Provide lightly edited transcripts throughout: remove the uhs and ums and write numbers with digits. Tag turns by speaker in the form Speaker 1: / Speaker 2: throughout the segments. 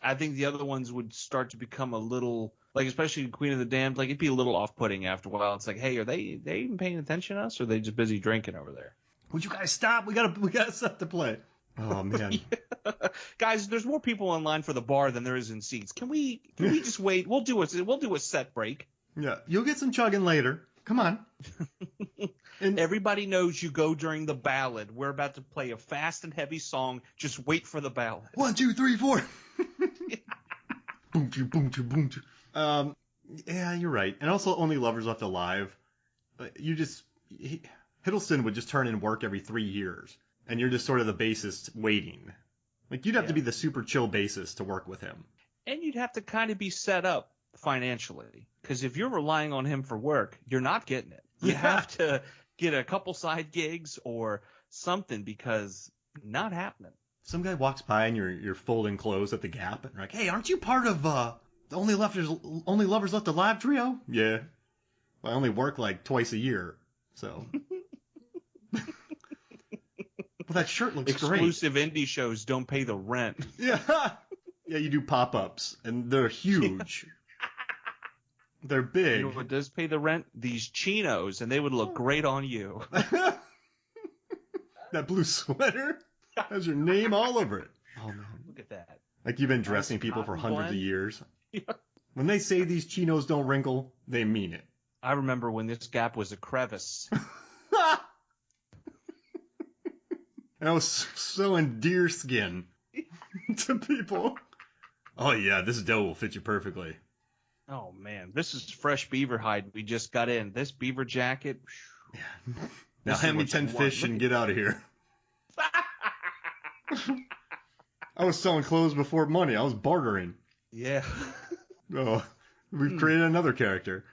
Speaker 1: I think the other ones would start to become a little, like, especially Queen of the Damned, like, it'd be a little off-putting after a while. It's like, hey, are they even paying attention to us, or are they just busy drinking over there?
Speaker 2: Would you guys stop? We got stuff to play. Oh, man.
Speaker 1: Yeah. Guys, there's more people in line for the bar than there is in seats. Can we just wait? We'll do a set break.
Speaker 2: Yeah, you'll get some chugging later. Come on.
Speaker 1: And everybody knows you go during the ballad. We're about to play a fast and heavy song. Just wait for the ballad.
Speaker 2: 1, 2, 3, 4. Boom, choo, boom, choo, boom, choo. Yeah, you're right. And also, Only Lovers Left Alive. Hiddleston would just turn in work every 3 years, and you're just sort of the bassist waiting. Like, you'd have to be the super chill bassist to work with him.
Speaker 1: And you'd have to kind of be set up financially, because if you're relying on him for work, you're not getting it. You have to get a couple side gigs or something, because not happening.
Speaker 2: Some guy walks by and you're folding clothes at the Gap, and you're like, hey, aren't you part of the Only Lovers Left Alive trio? Yeah. Well, I only work like twice a year, so. Well, that shirt looks great.
Speaker 1: Exclusive indie shows don't pay the rent.
Speaker 2: Yeah. Yeah, you do pop-ups, and they're huge. They're big.
Speaker 1: You know what does pay the rent? These chinos, and they would look great on you.
Speaker 2: That blue sweater has your name all over it. Oh, man.
Speaker 1: Look at that.
Speaker 2: Like you've been dressing people for hundreds of years.
Speaker 1: Yeah.
Speaker 2: When they say these chinos don't wrinkle, they mean it.
Speaker 1: I remember when this Gap was a crevice.
Speaker 2: And I was so in deer skin to people. Oh, yeah, this dough will fit you perfectly.
Speaker 1: Oh, man. This is fresh beaver hide we just got in. This beaver jacket.
Speaker 2: Yeah. Now hand me 10 fish and get out of here. I was selling clothes before money. I was bartering.
Speaker 1: Yeah.
Speaker 2: Oh, we've created another character.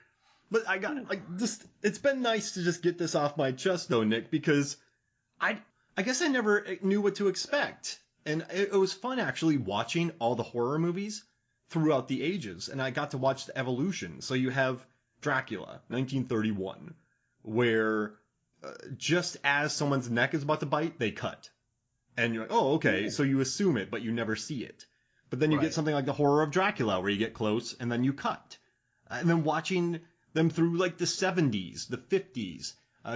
Speaker 2: But I got, like, just, it's been nice to just get this off my chest, though, Nick, because I guess I never knew what to expect. And it was fun, actually, watching all the horror movies throughout the ages. And I got to watch the evolution. So you have Dracula, 1931, where just as someone's neck is about to bite, they cut. And you're like, oh, okay, so you assume it, but you never see it. But then you get something like the horror of Dracula, where you get close, and then you cut. And then watching them through, like, the 70s, the 50s,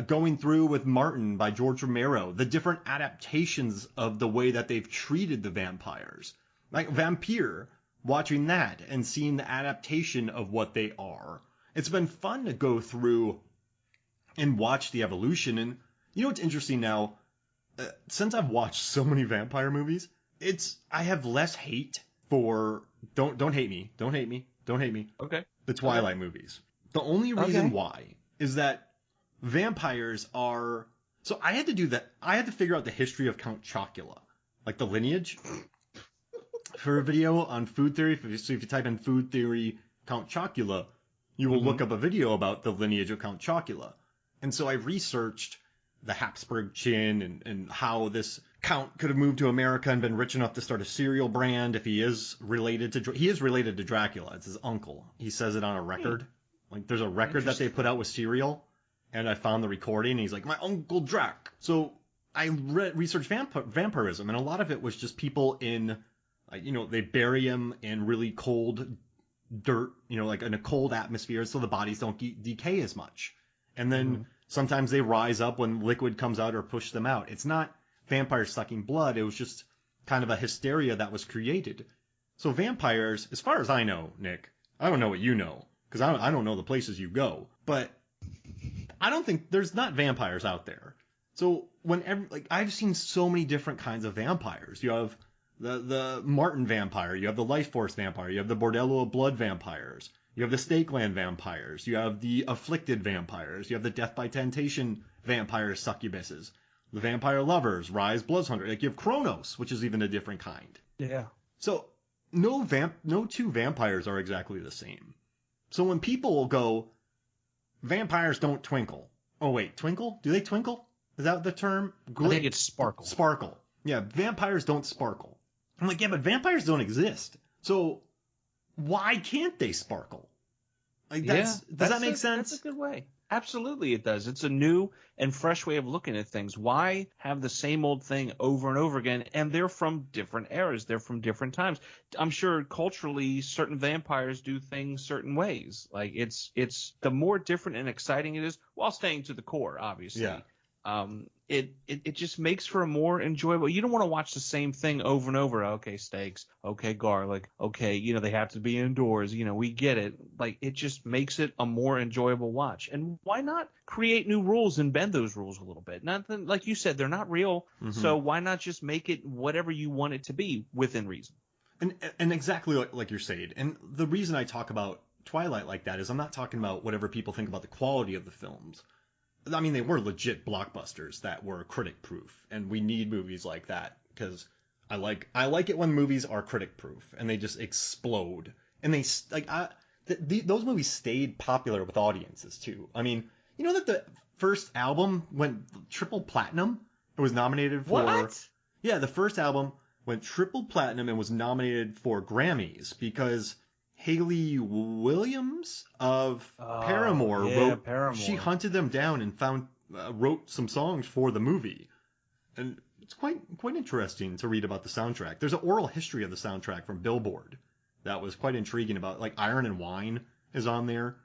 Speaker 2: going through with Martin by George Romero, the different adaptations of the way that they've treated the vampires. Like Vampire, watching that and seeing the adaptation of what they are. It's been fun to go through and watch the evolution. And you know what's interesting now? Since I've watched so many vampire movies, I have less hate for don't hate me.
Speaker 1: Okay.
Speaker 2: The Twilight movies. The only reason why is that vampires are. So I had to do that. I had to figure out the history of Count Chocula, like the lineage, for a video on food theory. So if you type in food theory Count Chocula, you will look up a video about the lineage of Count Chocula. And so I researched the Habsburg chin and how this count could have moved to America and been rich enough to start a cereal brand. If he is related to Dracula. It's his uncle. He says it on a record. Like there's a record that they put out with cereal, and I found the recording. And he's like, my Uncle Drac. So I researched vampirism, and a lot of it was just people in, like, they bury him in really cold dirt, like in a cold atmosphere, so the bodies don't decay as much. And then sometimes they rise up when liquid comes out or push them out. It's not vampires sucking blood. It was just kind of a hysteria that was created. So vampires, as far as I know, Nick, I don't know what you know, because I don't know the places you go, but I don't think there's not vampires out there. So I've seen so many different kinds of vampires. You have the Martin vampire, you have the Life Force vampire, you have the Bordello of Blood vampires, you have the Stakeland vampires, you have the Afflicted vampires, you have the Death by Temptation vampire succubuses, the Vampire Lovers, Rise Bloodhunter. Like you have Kronos, which is even a different kind.
Speaker 1: Yeah.
Speaker 2: So no two vampires are exactly the same. So when people go, vampires don't twinkle. Oh wait, twinkle? Do they twinkle? Is that the term?
Speaker 1: I think it's sparkle.
Speaker 2: Sparkle. Yeah, vampires don't sparkle. I'm like, yeah, but vampires don't exist. So why can't they sparkle? Like does that make sense?
Speaker 1: That's a good way. Absolutely it does. It's a new and fresh way of looking at things. Why have the same old thing over and over again? And they're from different eras. They're from different times. I'm sure culturally certain vampires do things certain ways. Like it's the more different and exciting it is, while staying to the core, obviously.
Speaker 2: Yeah.
Speaker 1: It just makes for a more enjoyable. You don't want to watch the same thing over and over. Okay, steaks. Okay, garlic. Okay, they have to be indoors. We get it. Like, it just makes it a more enjoyable watch. And why not create new rules and bend those rules a little bit? Nothing, like you said, they're not real.
Speaker 2: Mm-hmm.
Speaker 1: So why not just make it whatever you want it to be within reason?
Speaker 2: And exactly like you're saying. And the reason I talk about Twilight like that is I'm not talking about whatever people think about the quality of the films. I mean, they were legit blockbusters that were critic proof, and we need movies like that because I like it when movies are critic proof and they just explode. And they those movies stayed popular with audiences too. I mean, you know that the first album went triple platinum? It was nominated for
Speaker 1: What?
Speaker 2: Yeah, the first album went triple platinum and was nominated for Grammys because Hayley Williams of Paramore wrote.
Speaker 1: Paramore.
Speaker 2: She hunted them down and wrote some songs for the movie, and it's quite interesting to read about the soundtrack. There's an oral history of the soundtrack from Billboard that was quite intriguing about, like, Iron and Wine is on there.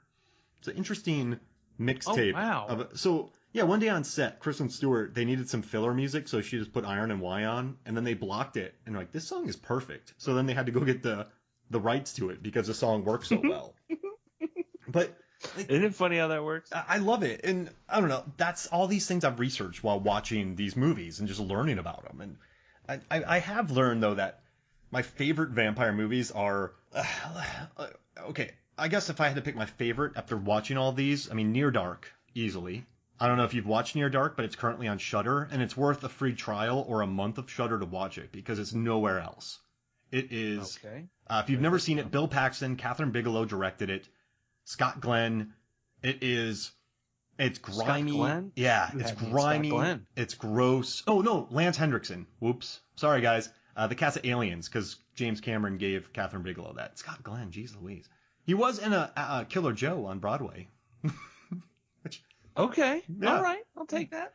Speaker 2: It's an interesting mixtape.
Speaker 1: Oh, wow.
Speaker 2: So yeah, one day on set, Kristen Stewart, they needed some filler music, so she just put Iron and Wine on, and then they blocked it, and like, this song is perfect. So then they had to go get the rights to it because the song works so well. But
Speaker 1: isn't it funny how that works?
Speaker 2: I love it. And I don't know, that's all these things I've researched while watching these movies and just learning about them. And I have learned, though, that my favorite vampire movies are okay, I guess if I had to pick my favorite after watching all these, I mean, Near Dark, easily. I don't know if you've watched Near Dark, but it's currently on Shudder, and it's worth a free trial or a month of Shudder to watch it because it's nowhere else. It is.
Speaker 1: Okay.
Speaker 2: If you've never seen it, Bill Paxton, Catherine Bigelow directed it. Scott Glenn. It's grimy.
Speaker 1: Scott Glenn?
Speaker 2: Yeah, it's grimy. It's gross. Oh no, Lance Hendrickson. Whoops. Sorry guys. The cast of Aliens, because James Cameron gave Catherine Bigelow that. Scott Glenn, jeez Louise. He was in a Killer Joe on Broadway.
Speaker 1: Okay.
Speaker 2: Yeah.
Speaker 1: All right. I'll take that.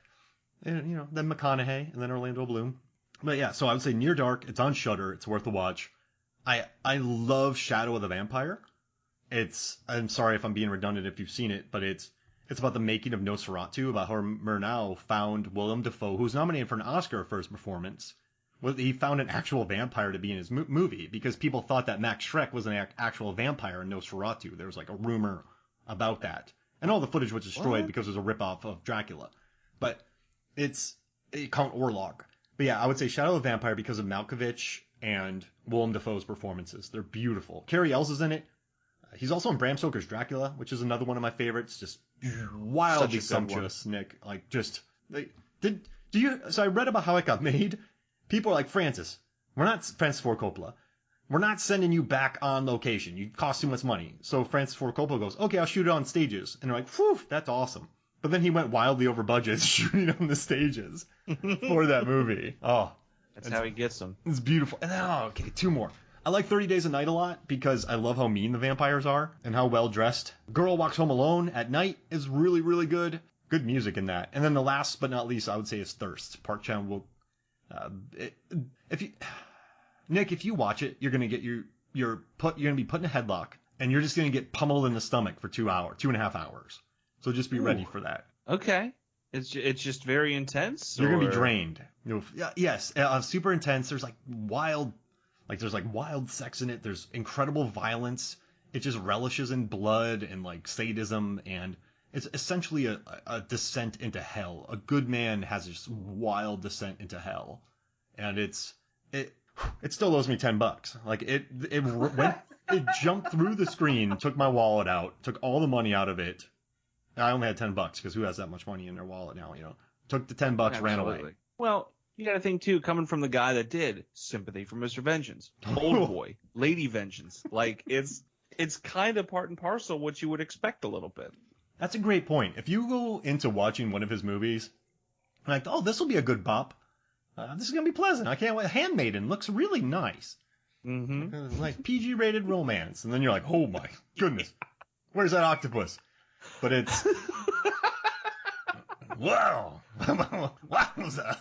Speaker 2: And, then McConaughey, and then Orlando Bloom. But yeah, so I would say Near Dark. It's on Shudder. It's worth a watch. I love Shadow of the Vampire. I'm sorry if I'm being redundant if you've seen it, but it's about the making of Nosferatu, about how Murnau found Willem Dafoe, who's nominated for an Oscar for his performance. Well, he found an actual vampire to be in his movie because people thought that Max Schreck was an actual vampire in Nosferatu. There was like a rumor about that. And all the footage was destroyed because it was a ripoff of Dracula. But it's Count Orlok. But yeah, I would say Shadow of the Vampire because of Malkovich and Willem Dafoe's performances. They're beautiful. Cary Elwes is in it. He's also in Bram Stoker's Dracula, which is another one of my favorites. Just wildly sumptuous, Nick. Like, just so I read about how it got made. People are like, Francis Ford Coppola. We're not sending you back on location. You cost too much money. So Francis Ford Coppola goes, okay, I'll shoot it on stages. And they're like, whew, that's awesome. But then he went wildly over budget shooting on the stages for that movie. Oh,
Speaker 1: that's how he gets them.
Speaker 2: It's beautiful. And then, okay, two more. I like 30 Days a Night a lot because I love how mean the vampires are and how well dressed. Girl Walks Home Alone at Night is really, really good. Good music in that. And then the last but not least, I would say, is Thirst. Park Chan-wook. Nick, if you watch it, you're gonna get you're gonna be put in a headlock and you're just gonna get pummeled in the stomach for 2.5 hours. So just be ready for that.
Speaker 1: Okay. It's just very intense.
Speaker 2: You're gonna be drained. Yes, super intense. There's wild sex in it. There's incredible violence. It just relishes in blood and sadism, and it's essentially a descent into hell. A good man has this wild descent into hell, and it still owes me $10. It jumped through the screen, took my wallet out, took all the money out of it. I only had $10 because who has that much money in their wallet now? Took the $10,
Speaker 1: Absolutely.
Speaker 2: ran away.
Speaker 1: Well, you got to think too, coming from the guy that did Sympathy for Mr. Vengeance, Old Boy, Lady Vengeance. It's kind of part and parcel what you would expect a little bit.
Speaker 2: That's a great point. If you go into watching one of his movies, oh, this will be a good bop. This is gonna be pleasant. I can't wait. Handmaiden looks really nice.
Speaker 1: Mm-hmm.
Speaker 2: Like PG-rated romance, and then you're like, oh my goodness, where's that octopus? but it's wow, wowza.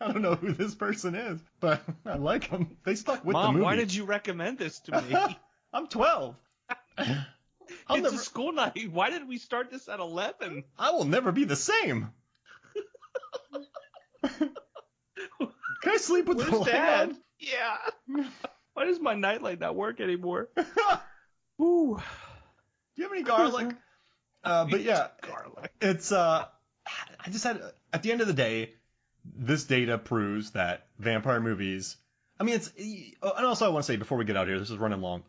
Speaker 2: I don't know who this person is, but I like them. They stuck with the movie.
Speaker 1: Mom, why did you recommend this to me?
Speaker 2: I'm 12.
Speaker 1: It's a school night. Why did we start this at 11?
Speaker 2: I will never be the same. Can I sleep with the light
Speaker 1: Dad?
Speaker 2: on?
Speaker 1: Yeah. Why does my nightlight not work anymore?
Speaker 2: Do
Speaker 1: Ooh.
Speaker 2: you have any garlic? But yeah,
Speaker 1: garlic.
Speaker 2: It's I just had at the end of the day, this data proves that vampire movies. I mean, it's and also I want to say before we get out here, this is running long.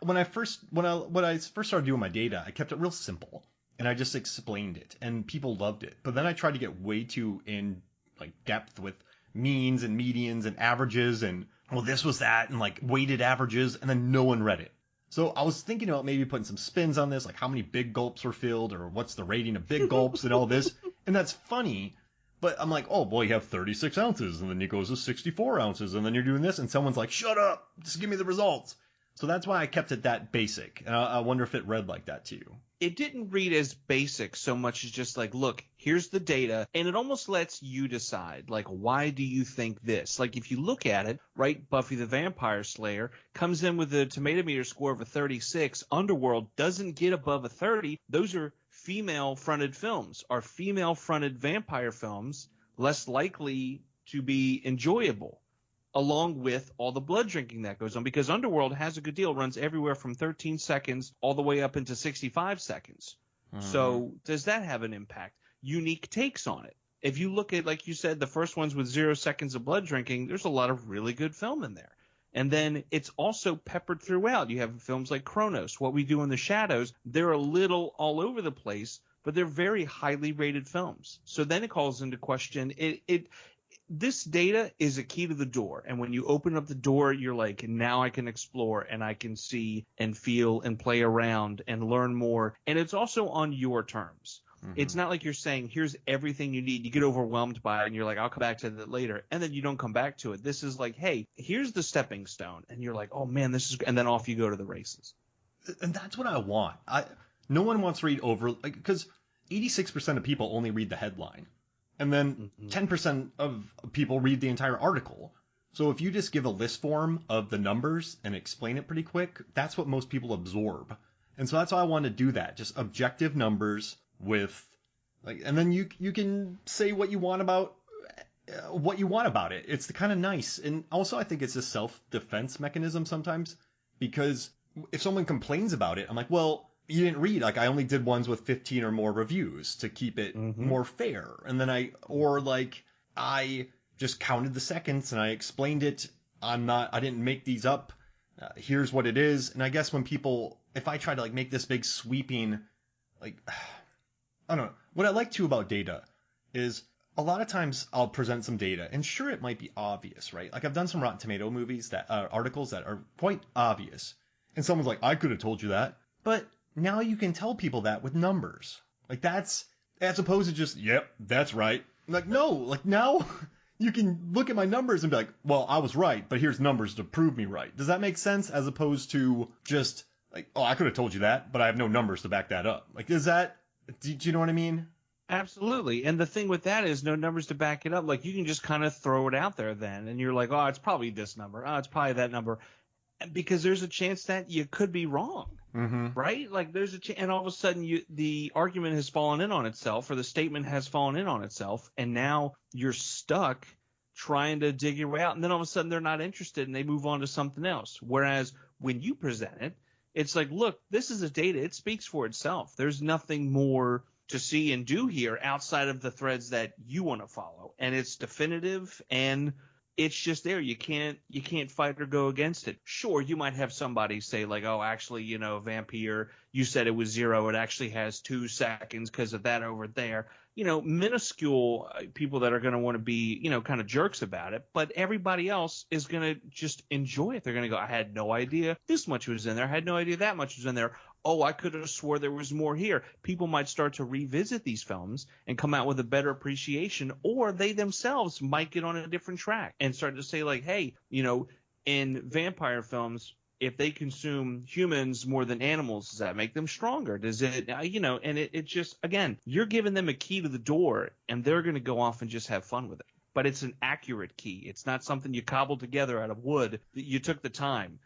Speaker 2: When I first started doing my data, I kept it real simple and I just explained it, and people loved it. But then I tried to get way too in like depth with means and medians and averages and well this was that and like weighted averages, and then no one read it. So I was thinking about maybe putting some spins on this, like how many big gulps were filled or what's the rating of big gulps and all this. And that's funny, but I'm like, oh boy, you have 36 ounces and then it goes to 64 ounces and then you're doing this and someone's like, shut up, just give me the results. So that's why I kept it that basic. And I wonder if it read like that to you.
Speaker 1: It didn't read as basic so much as just like, look, here's the data. And it almost lets you decide, like, why do you think this? Like, if you look at it, right, Buffy the Vampire Slayer comes in with a tomato meter score of a 36. Underworld doesn't get above a 30. Those are female-fronted films. Are female-fronted vampire films less likely to be enjoyable? Along with all the blood drinking that goes on, because Underworld has a good deal, runs everywhere from 13 seconds all the way up into 65 seconds. Mm-hmm. So does that have an impact? Unique takes on it. If you look at, like you said, the first ones with 0 seconds of blood drinking, there's a lot of really good film in there. And then it's also peppered throughout. You have films like Chronos, What We Do in the Shadows. They're a little all over the place, but they're very highly rated films. So then it calls into question this data is a key to the door. And when you open up the door, you're like, now I can explore and I can see and feel and play around and learn more. And it's also on your terms. Mm-hmm. It's not like you're saying, here's everything you need. You get overwhelmed by it and you're like, I'll come back to that later. And then you don't come back to it. This is like, hey, here's the stepping stone. And you're like, oh man, this is, and then off you go to the races.
Speaker 2: And that's what I want. No one wants to read over, like, because 86% of people only read the headline. And then 10% of people read the entire article. So if you just give a list form of the numbers and explain it pretty quick, that's what most people absorb. And so that's why I want to do that. Just objective numbers with, like, and then you can say what you want about it. It's kind of nice. And also I think it's a self-defense mechanism sometimes, because if someone complains about it, I'm like, well, you didn't read, like I only did ones with 15 or more reviews to keep it more fair. And then I just counted the seconds and I explained it. I didn't make these up. Here's what it is. And I guess if I try to like make this big sweeping, like, I don't know. What I like too about data is a lot of times I'll present some data and sure, it might be obvious, right? Like I've done some Rotten Tomato articles that are quite obvious. And someone's like, I could have told you that. But now you can tell people that with numbers. Like that's, as opposed to just, yep, that's right. Like, no, like now you can look at my numbers and be like, well, I was right, but here's numbers to prove me right. Does that make sense? As opposed to just like, oh, I could have told you that, but I have no numbers to back that up. Like, do you know what I mean?
Speaker 1: Absolutely. And the thing with that is no numbers to back it up. Like you can just kind of throw it out there then. And you're like, oh, it's probably this number. Oh, it's probably that number. Because there's a chance that you could be wrong. Mm-hmm. Right? Like there's and all of a sudden the argument has fallen in on itself, or the statement has fallen in on itself, and now you're stuck trying to dig your way out, and then all of a sudden they're not interested and they move on to something else. Whereas when you present it, it's like, look, this is a data, it speaks for itself. There's nothing more to see and do here outside of the threads that you want to follow, and it's definitive and it's just there. You can't fight or go against it. Sure, you might have somebody say like, oh, actually, Vampire, you said it was 0. It actually has 2 seconds because of that over there. Minuscule people that are going to want to be, kind of jerks about it. But everybody else is going to just enjoy it. They're going to go, I had no idea this much was in there. I had no idea that much was in there. Oh, I could have swore there was more here. People might start to revisit these films and come out with a better appreciation, or they themselves might get on a different track and start to say like, hey, in vampire films, if they consume humans more than animals, does that make them stronger? Does it, and it just, again, you're giving them a key to the door, and they're going to go off and just have fun with it. But it's an accurate key. It's not something you cobbled together out of wood that you took the time.